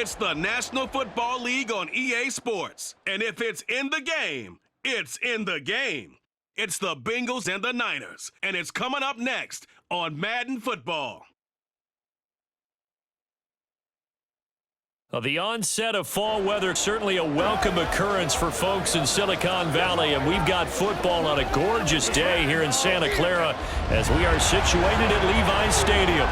It's the National Football League on EA Sports. And if it's in the game, it's in the game. It's the Bengals and the Niners. And it's coming up next on Madden Football. The onset of fall weather, certainly a welcome occurrence for folks in Silicon Valley, and we've got football on a gorgeous day here in Santa Clara as we are situated at Levi's Stadium.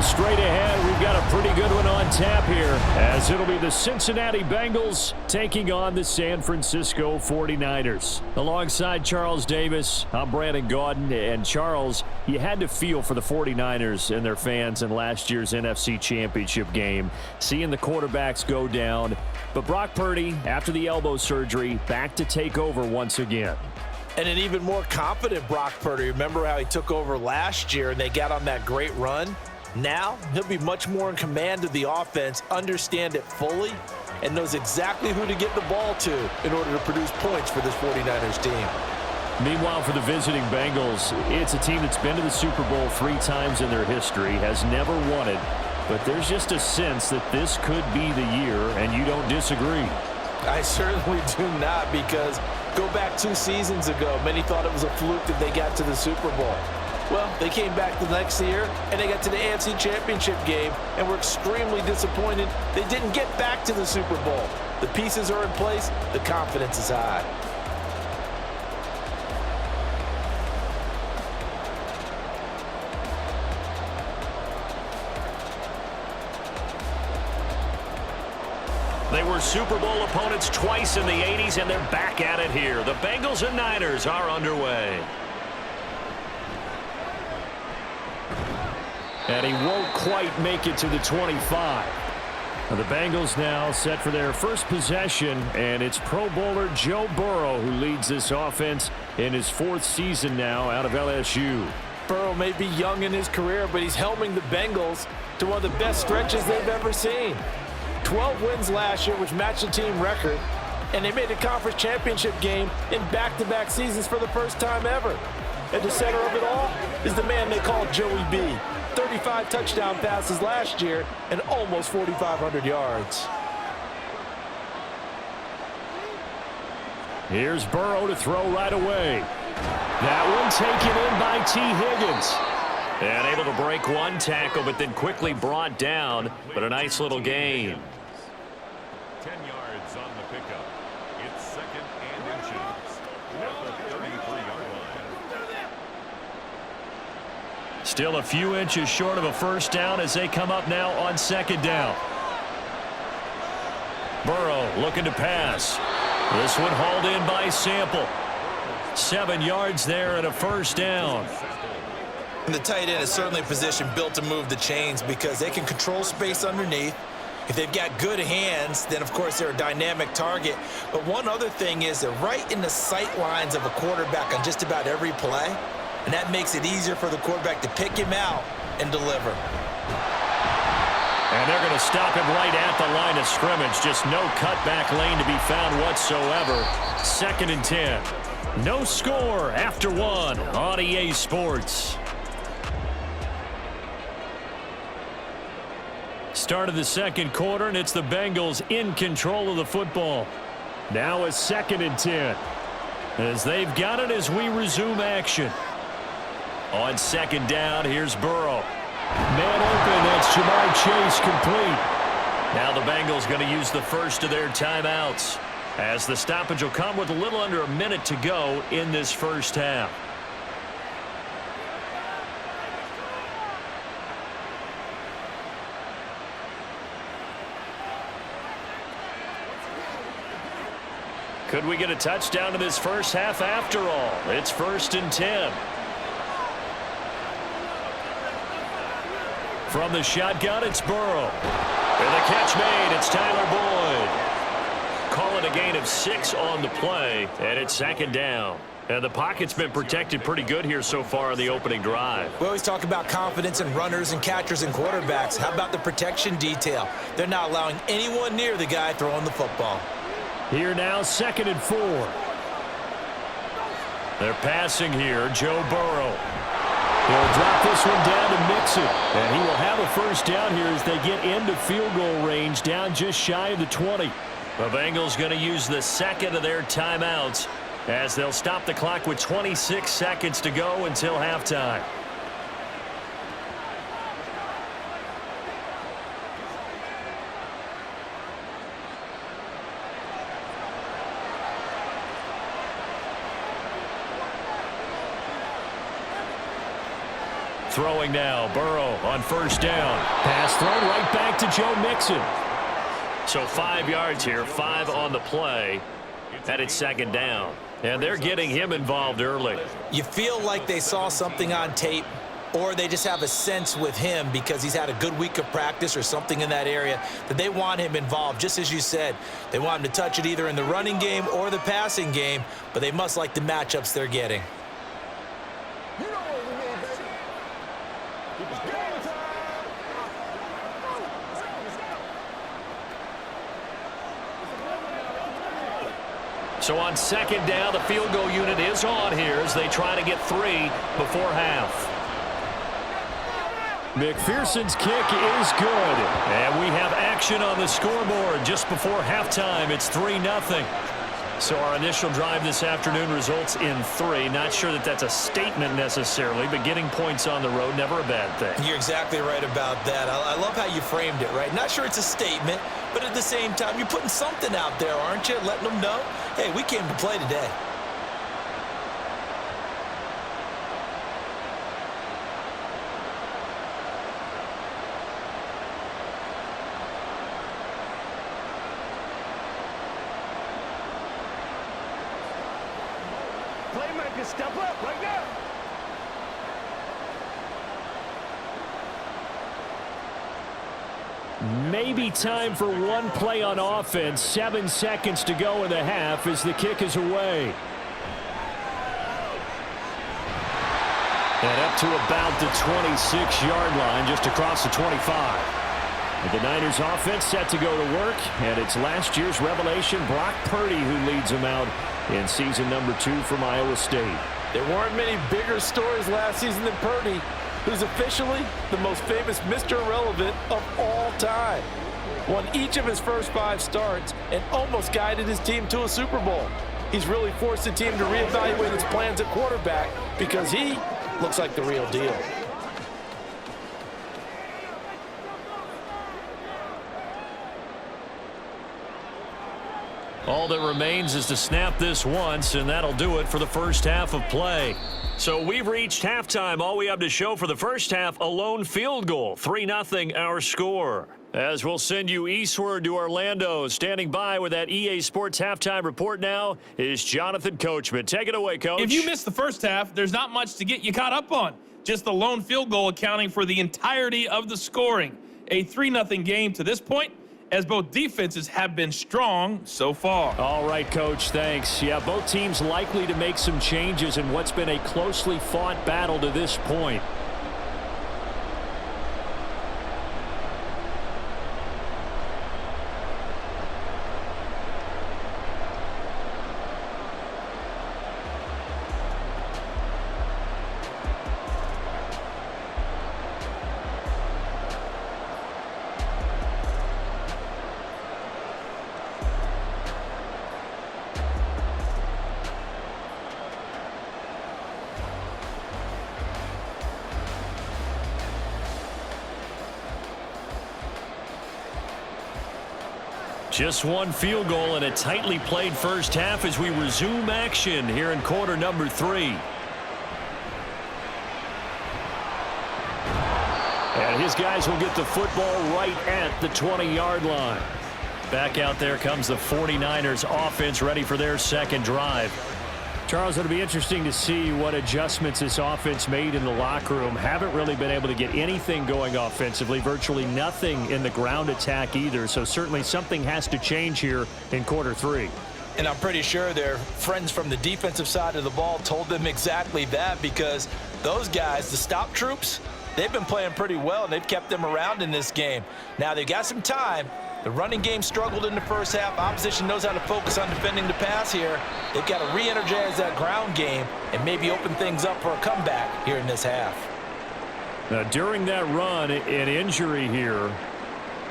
Straight ahead, we've got a pretty good one on tap here, as it'll be the Cincinnati Bengals taking on the San Francisco 49ers. Alongside Charles Davis, I'm Brandon Gaudin, and Charles, you had to feel for the 49ers and their fans in last year's NFC Championship game, seeing the quarterbacks go down. But Brock Purdy, after the elbow surgery, back to take over once again. And an even more confident Brock Purdy. Remember how he took over last year and they got on that great run? Now, he'll be much more in command of the offense, understand it fully, and knows exactly who to get the ball to in order to produce points for this 49ers team. Meanwhile, for the visiting Bengals, it's a team that's been to the Super Bowl 3 times in their history, has never won it, but there's just a sense that this could be the year, and you don't disagree. I certainly do not, because go back 2 seasons ago, many thought it was a fluke that they got to the Super Bowl. Well, they came back the next year, and they got to the AFC Championship game, and were extremely disappointed they didn't get back to the Super Bowl. The pieces are in place. The confidence is high. They were Super Bowl opponents twice in the 80s, and they're back at it here. The Bengals and Niners are underway. And he won't quite make it to the 25. The Bengals now set for their first possession, and it's Pro Bowler Joe Burrow who leads this offense in his 4th season now out of LSU. Burrow may be young in his career, but he's helming the Bengals to one of the best stretches they've ever seen. 12 wins last year, which matched the team record, and they made a conference championship game in back-to-back seasons for the first time ever. At the center of it all is the man they call Joey B. 35 touchdown passes last year and almost 4,500 yards. Here's Burrow to throw right away. That one taken in by T. Higgins. And able to break one tackle, but then quickly brought down. But a nice little gain. 10 yards on the pickup. It's 2nd and inches at the 33-yard line. Still a few inches short of a first down as they come up now on 2nd down. Burrow looking to pass. This one hauled in by Sample. 7 yards there and a first down. And the tight end is certainly a position built to move the chains because they can control space underneath. If they've got good hands, then, of course, they're a dynamic target. But one other thing is they're right in the sight lines of a quarterback on just about every play, and that makes it easier for the quarterback to pick him out and deliver. And they're going to stop him right at the line of scrimmage. Just no cutback lane to be found whatsoever. 2nd and 10. No score after 1 on EA Sports. Start of the 2nd quarter, and it's the Bengals in control of the football. Now a 2nd and 10. As they've got it as we resume action. On 2nd down, here's Burrow. Man open, that's Jamar Chase complete. Now the Bengals going to use the first of their timeouts, as the stoppage will come with a little under a minute to go in this first half. Could we get a touchdown to this first half after all? It's 1st and 10. From the shotgun, it's Burrow. And the catch made, it's Tyler Boyd. Call it a gain of 6 on the play, and it's 2nd down. And the pocket's been protected pretty good here so far on the opening drive. We always talk about confidence in runners and catchers and quarterbacks. How about the protection detail? They're not allowing anyone near the guy throwing the football. Here now, 2nd and 4. They're passing here, Joe Burrow. He'll drop this one down to Mixon. And he will have a first down here as they get into field goal range, down just shy of the 20. The Bengals going to use the second of their timeouts as they'll stop the clock with 26 seconds to go until halftime. Throwing now, Burrow on first down. Pass thrown right back to Joe Mixon. So 5 yards here, 5 on the play. And it's second down. And they're getting him involved early. You feel like they saw something on tape, or they just have a sense with him because he's had a good week of practice or something in that area that they want him involved. Just as you said, they want him to touch it either in the running game or the passing game, but they must like the matchups they're getting. So on second down, the field goal unit is on here as they try to get 3 before half. McPherson's kick is good. And we have action on the scoreboard just before halftime. It's 3-0. So our initial drive this afternoon results in 3. Not sure that that's a statement necessarily, but getting points on the road, never a bad thing. You're exactly right about that. I love how you framed it, right? Not sure it's a statement, but at the same time, you're putting something out there, aren't you? Letting them know, hey, we came to play today. Playmaker, step up right now. Maybe time for one play on offense. 7 seconds to go in the half as the kick is away. And up to about the 26-yard line, just across the 25. The Niners offense set to go to work, and it's last year's revelation, Brock Purdy, who leads them out in season number 2 from Iowa State. There weren't many bigger stories last season than Purdy, who's officially the most famous Mr. Irrelevant of all time. Won each of his first 5 starts and almost guided his team to a Super Bowl. He's really forced the team to reevaluate its plans at quarterback because he looks like the real deal. All that remains is to snap this once, and that'll do it for the first half of play. So we've reached halftime. All we have to show for the first half, a lone field goal. 3-0 our score. As we'll send you eastward to Orlando. Standing by with that EA Sports halftime report now is Jonathan Coachman. Take it away, Coach. If you missed the first half, there's not much to get you caught up on. Just the lone field goal accounting for the entirety of the scoring. A 3-0 game to this point, as both defenses have been strong so far. All right, Coach, thanks. Yeah, both teams likely to make some changes in what's been a closely fought battle to this point. Just one field goal and a tightly played first half as we resume action here in quarter number 3. And his guys will get the football right at the 20-yard line. Back out there comes the 49ers offense ready for their second drive. Charles, it'll be interesting to see what adjustments this offense made in the locker room. Haven't really been able to get anything going offensively, virtually nothing in the ground attack either. So certainly something has to change here in quarter 3. And I'm pretty sure their friends from the defensive side of the ball told them exactly that, because those guys, the stop troops, they've been playing pretty well, and they've kept them around in this game. Now they've got some time. The running game struggled in the first half. Opposition knows how to focus on defending the pass here. They've got to re-energize that ground game and maybe open things up for a comeback here in this half. Now, during that run, an injury here.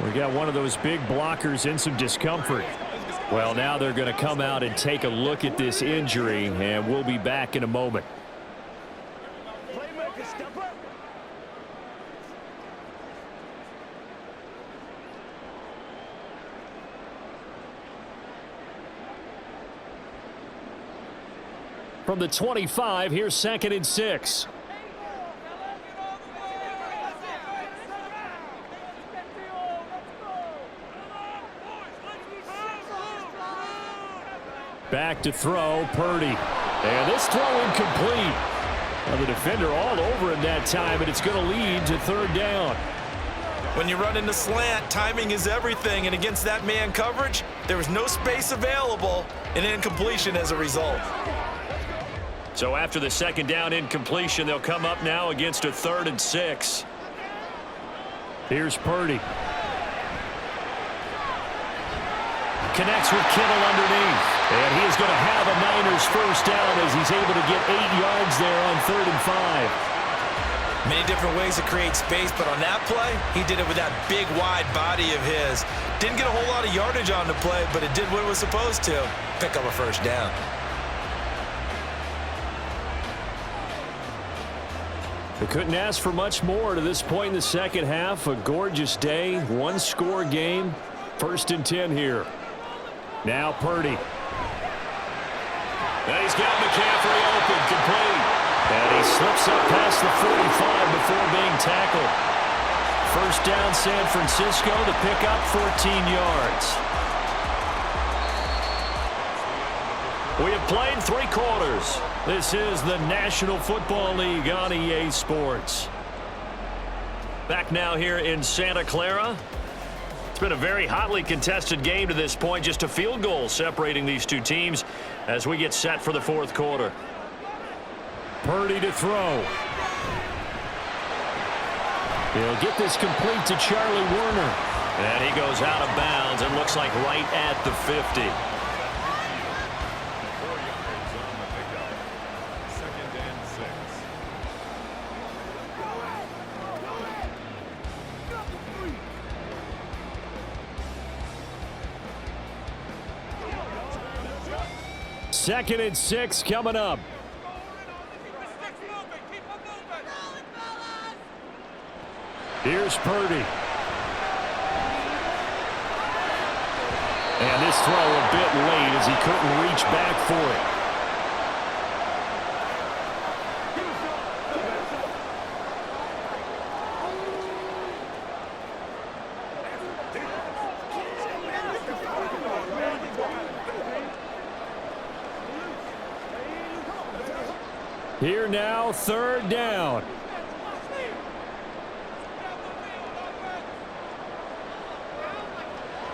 We got one of those big blockers in some discomfort. Well, now they're going to come out and take a look at this injury, and we'll be back in a moment. Playmaker, step up. From the 25, here's 2nd and 6. Back to throw, Purdy. And this throw incomplete. Well, the defender all over him that time, and it's going to lead to 3rd down. When you run into slant, timing is everything, and against that man coverage, there was no space available, and incompletion as a result. So after the 2nd down incompletion, they'll come up now against a 3rd and 6. Here's Purdy. Connects with Kittle underneath. And he is going to have a Niners 1st down as he's able to get 8 yards there on 3rd and 5. Many different ways to create space, but on that play, he did it with that big, wide body of his. Didn't get a whole lot of yardage on the play, but it did what it was supposed to. Pick up a 1st down. They couldn't ask for much more to this point in the second half. A gorgeous day, one-score game. 1st and 10 here. Now Purdy. And he's got McCaffrey open, complete. And he slips up past the 45 before being tackled. 1st down San Francisco to pick up 14 yards. We have played 3 quarters. This is the National Football League on EA Sports. Back now here in Santa Clara. It's been a very hotly contested game to this point. Just a field goal separating these two teams as we get set for the 4th quarter. Purdy to throw. He'll get this complete to Charlie Werner. And he goes out of bounds and looks like right at the 50. 2nd and 6 coming up. Here's Purdy. And this throw a bit late as he couldn't reach back for it. Here now, 3rd down.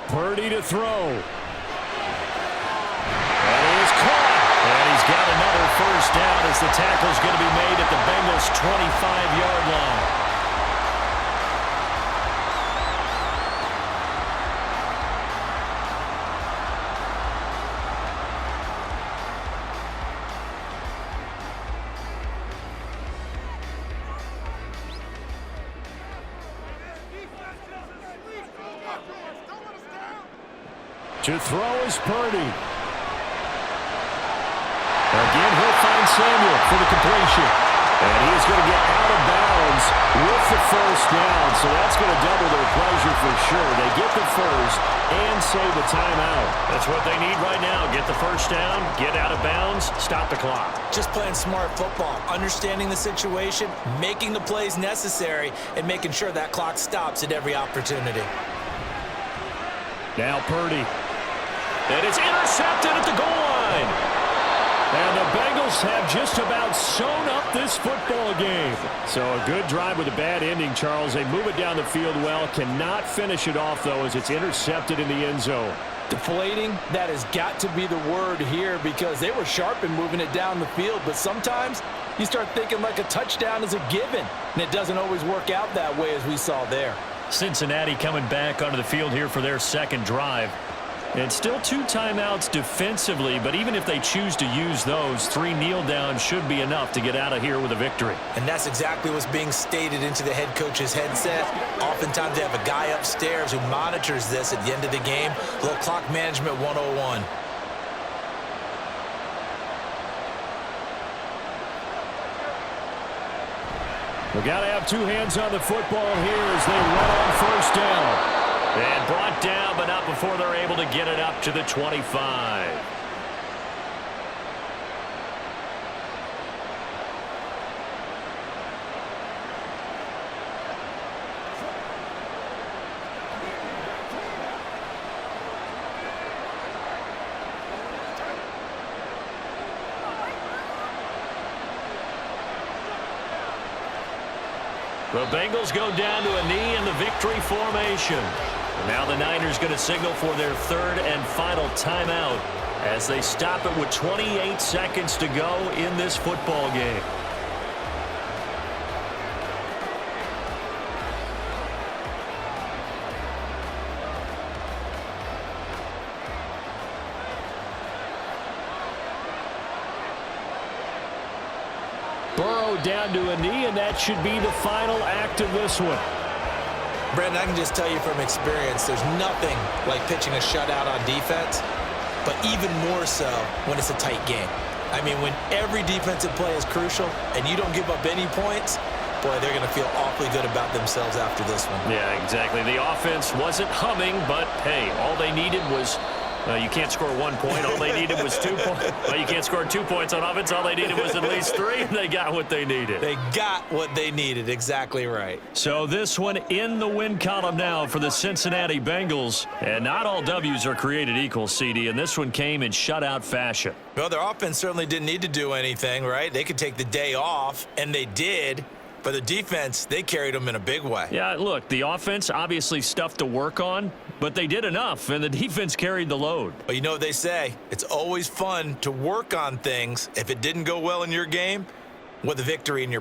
Purdy to throw. And he is caught. And he's got another 1st down as the tackle's going to be made at the Bengals' 25-yard line. To throw is Purdy. Again, he'll find Samuel for the completion. And he is going to get out of bounds with the 1st down. So that's going to double their pleasure for sure. They get the 1st and save the timeout. That's what they need right now. Get the 1st down, get out of bounds, stop the clock. Just playing smart football, understanding the situation, making the plays necessary, and making sure that clock stops at every opportunity. Now Purdy. And it's intercepted at the goal line. And the Bengals have just about sewn up this football game. So a good drive with a bad ending, Charles. They move it down the field well. Cannot finish it off, though, as it's intercepted in the end zone. Deflating, that has got to be the word here because they were sharp in moving it down the field. But sometimes you start thinking like a touchdown is a given. And it doesn't always work out that way as we saw there. Cincinnati coming back onto the field here for their 2nd drive. And still 2 timeouts defensively, but even if they choose to use those, 3 kneel downs should be enough to get out of here with a victory. And that's exactly what's being stated into the head coach's headset. Oftentimes they have a guy upstairs who monitors this at the end of the game. A little clock management 101. We got to have 2 hands on the football here as they run on first down. And brought down, but not before they're able to get it up to the 25. The Bengals go down to a knee in the victory formation. Now the Niners going to signal for their 3rd and final timeout as they stop it with 28 seconds to go in this football game. Burrow down to a knee, and that should be the final act of this one. Brandon, I can just tell you from experience, there's nothing like pitching a shutout on defense, but even more so when it's a tight game. I mean, when every defensive play is crucial and you don't give up any points, boy, they're going to feel awfully good about themselves after this one. Yeah, exactly. The offense wasn't humming, but, hey, all they needed was you can't score 1 point. All they needed was 2 points. Well, you can't score 2 points on offense. All they needed was at least 3, and they got what they needed. They got what they needed. Exactly right. So this one in the win column now for the Cincinnati Bengals. And not all W's are created equal, CD, and this one came in shutout fashion. Well, their offense certainly didn't need to do anything, right? They could take the day off, and they did. But the defense, they carried them in a big way. Yeah, look, the offense, obviously stuff to work on, but they did enough, and the defense carried the load. But you know what they say? It's always fun to work on things if it didn't go well in your game with a victory in your